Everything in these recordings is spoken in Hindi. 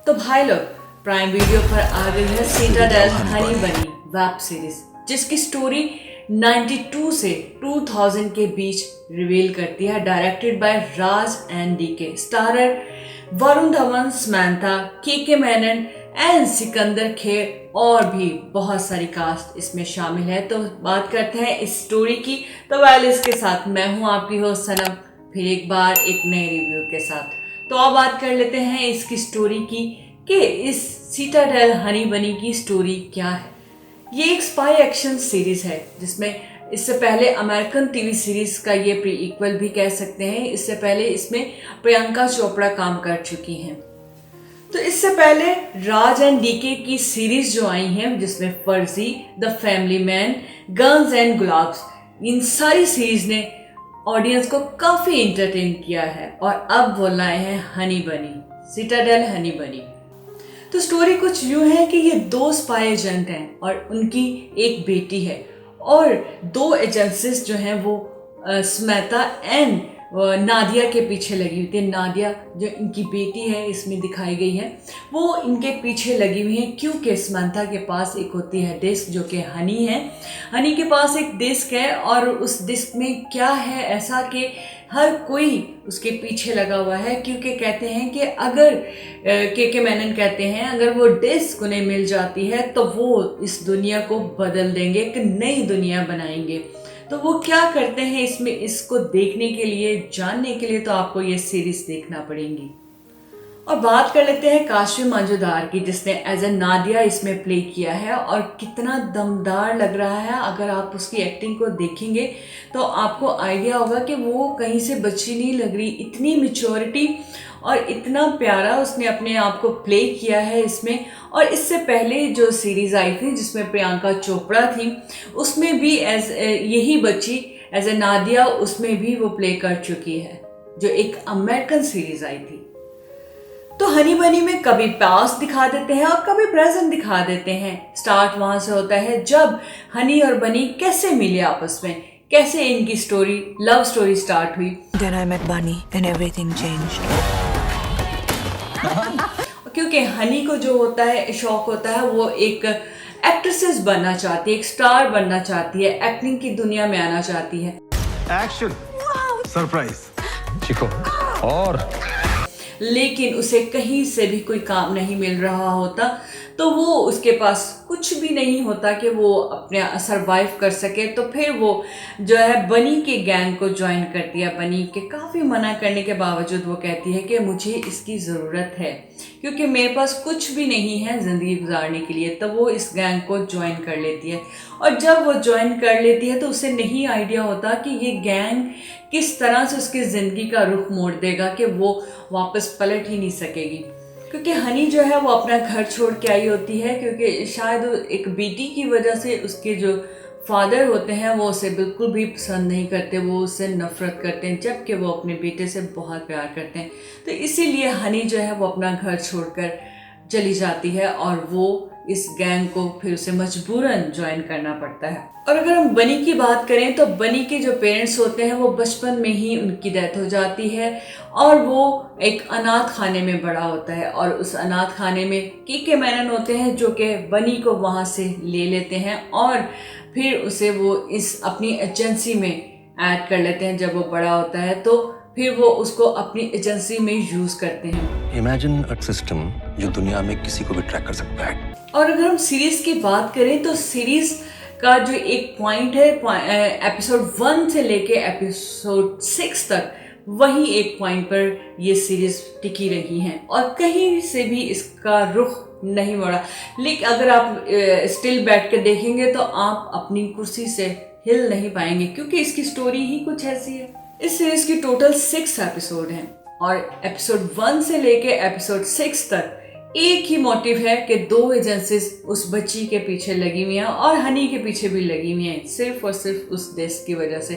तो भाई लोग, प्राइम वीडियो पर आ गई है सीटाडेल हनी बनी वेब सीरीज, जिसकी स्टोरी 92 से 2000 के बीच रिवील करती है। Directed by Raj and DK, starrer Varun Dhawan, Samantha, K Menon and Sikandar Kher और भी बहुत सारी कास्ट इसमें शामिल है। तो बात करते हैं इस स्टोरी की। तो वेल, इसके साथ मैं हूं आपकी होस्ट सनम, फिर एक बार एक नए रिव्यू के साथ। तो अब बात कर लेते हैं इसकी स्टोरी की कि इस सीटाडेल हनी बनी की स्टोरी क्या है। ये एक स्पाई एक्शन सीरीज है, जिसमें इससे पहले अमेरिकन टीवी सीरीज का ये प्री इक्वल भी कह सकते हैं। इससे पहले इसमें प्रियंका चोपड़ा काम कर चुकी हैं। तो इससे पहले राज एंड डीके की सीरीज जो आई हैं, जिसमें Farzi, the family man, guns and Gulaabs, इन सारी सीरीज ने ऑडियंस को काफी एंटरटेन किया है। और अब वो लाए हैं हनी बनी, सीटाडेल हनी बनी। तो स्टोरी कुछ यूं है कि ये 2 स्पाई एजेंट हैं और उनकी एक बेटी है, और 2 एजेंसीज जो हैं वो समंथा एंड नादिया के पीछे लगी हुई थी। नादिया जो इनकी बेटी है इसमें दिखाई गई है, वो इनके पीछे लगी हुई है, क्योंकि समंथा के पास एक होती है डिस्क जो कि हनी है। हनी के पास एक डिस्क है, और उस डिस्क में क्या है ऐसा कि हर कोई उसके पीछे लगा हुआ है, क्योंकि कहते हैं कि अगर के मेनन कहते हैं अगर वो डिस्क उन्हें मिल जाती है तो वो इस दुनिया को बदल देंगे, एक नई दुनिया बनाएंगे। तो वो क्या करते हैं इसमें, इसको देखने के लिए, जानने के लिए तो आपको ये सीरीज देखना पड़ेगी। और बात कर लेते हैं काशी मजुमदार की, जिसने एज ए नादिया इसमें प्ले किया है, और कितना दमदार लग रहा है। अगर आप उसकी एक्टिंग को देखेंगे तो आपको आइडिया होगा कि वो कहीं से बच्ची नहीं लग रही। इतनी मैच्योरिटी और इतना प्यारा उसने अपने आप को प्ले किया है इसमें। और इससे पहले जो सीरीज आई थी जिसमें प्रियंका चोपड़ा थी, उसमें भी एज यही बच्ची एज ए नादिया उसमें भी वो प्ले कर चुकी है, जो एक अमेरिकन सीरीज आई थी। तो हनी बनी में कभी पास्ट दिखा देते हैं और कभी प्रेजेंट दिखा देते हैं। स्टार्ट वहां से होता है जब हनी और बनी कैसे मिले आपस में, कैसे इनकी स्टोरी, लव स्टोरी स्टार्ट हुई। Then I met Bunny and everything changed. क्योंकि हनी को जो होता है, शौक होता है, वो एक एक्ट्रेसेस बनना चाहती है, एक स्टार बनना चाहती है, एक्टिंग की दुनिया में आना चाहती है। एक्शन, सरप्राइज, चिको और लेकिन उसे कहीं से भी कोई काम नहीं मिल रहा होता, तो वो उसके पास कुछ भी नहीं होता कि वो अपने सरवाइव कर सके। तो फिर वो जो है बनी के गैंग को ज्वाइन करती है। बनी के काफ़ी मना करने के बावजूद वो कहती है कि मुझे इसकी ज़रूरत है, क्योंकि मेरे पास कुछ भी नहीं है ज़िंदगी गुजारने के लिए। तो वो इस गैंग को ज्वाइन कर लेती है, और जब वो ज्वाइन कर लेती है तो उसे नहीं आइडिया होता कि ये गैंग किस तरह से उसकी ज़िंदगी का रुख मोड़ देगा कि वो वापस पलट ही नहीं सकेगी। क्योंकि हनी जो है वो अपना घर छोड़ के आई होती है, क्योंकि शायद एक बेटी की वजह से उसके जो फादर होते हैं वो उसे बिल्कुल भी पसंद नहीं करते, वो उससे नफरत करते हैं, जबकि वो अपने बेटे से बहुत प्यार करते हैं। तो इसीलिए हनी जो है वो अपना घर छोड़कर चली जाती है, और वो इस गैंग को फिर उसे मजबूरन ज्वाइन करना पड़ता है। और अगर हम बनी की बात करें तो बनी के जो पेरेंट्स होते हैं वो बचपन में ही उनकी डेथ हो जाती है, और वो एक अनाथ खाने में बड़ा होता है। और उस अनाथ खाने में के मेनन होते हैं जो कि बनी को वहाँ से ले लेते हैं, और फिर उसे वो इस अपनी एजेंसी में ऐड कर लेते हैं। जब वो बड़ा होता है तो फिर वो उसको अपनी एजेंसी में यूज करते हैं। इमेजिन अ सिस्टम जो दुनिया में किसी को भी ट्रैक कर सकता है। और अगर हम सीरीज की बात करें तो सीरीज का जो एक पॉइंट है, एपिसोड 1 से लेके एपिसोड 6 तक, वही एक पॉइंट पर ये सीरीज टिकी रही है, और कहीं से भी इसका रुख नहीं मोड़ा। लेकिन अगर आप स्टिल बैठ के देखेंगे तो आप अपनी कुर्सी से हिल नहीं पाएंगे, क्योंकि इसकी स्टोरी ही कुछ ऐसी है। इस सीरीज की टोटल 6 एपिसोड हैं, और एपिसोड 1 से लेके एपिसोड 6 तक एक ही मोटिव है कि 2 एजेंसीज उस बच्ची के पीछे लगी हुई हैं, और हनी के पीछे भी लगी हुई हैं, सिर्फ और सिर्फ उस डिस्क की वजह से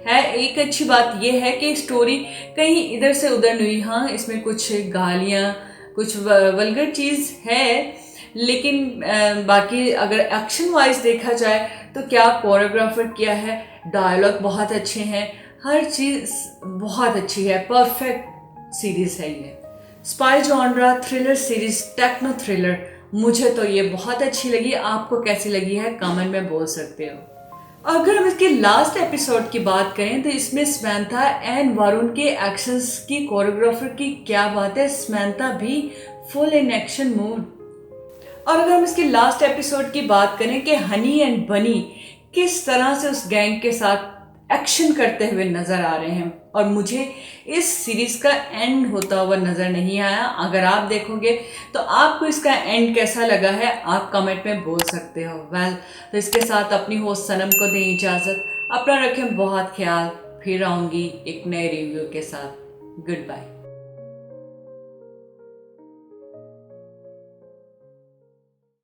है। एक अच्छी बात यह है कि स्टोरी कहीं इधर से उधर नहीं हुई। हाँ, इसमें कुछ गालियाँ, कुछ वल्गर चीज़ है, लेकिन बाकी अगर एक्शन वाइज देखा जाए तो क्या कोरियोग्राफर किया है, डायलॉग बहुत अच्छे हैं, हर चीज़ बहुत अच्छी है, परफेक्ट सीरीज है ये। Spy genre thriller series techno thriller, मुझे तो ये बहुत अच्छी लगी। आपको कैसी लगी है कमेंट में बोल सकते हो। अगर हम इसके लास्ट एपिसोड की बात करें तो इसमें समंथा एंड वरुण के एक्शंस की, कोरियोग्राफर की क्या बात है, समंथा भी फुल इन एक्शन मूड। और अगर हम इसके लास्ट एपिसोड की बात करें कि हनी एंड बनी किस तरह से उस गैंग के साथ एक्शन करते हुए नजर आ रहे हैं, और मुझे इस सीरीज का एंड होता हुआ नजर नहीं आया। अगर आप देखोगे तो आपको इसका एंड कैसा लगा है आप कमेंट में बोल सकते हो। तो इसके साथ अपनी होस्ट सनम को दें इजाजत। अपना रखें बहुत ख्याल। फिर आऊंगी एक नए रिव्यू के साथ। Good bye.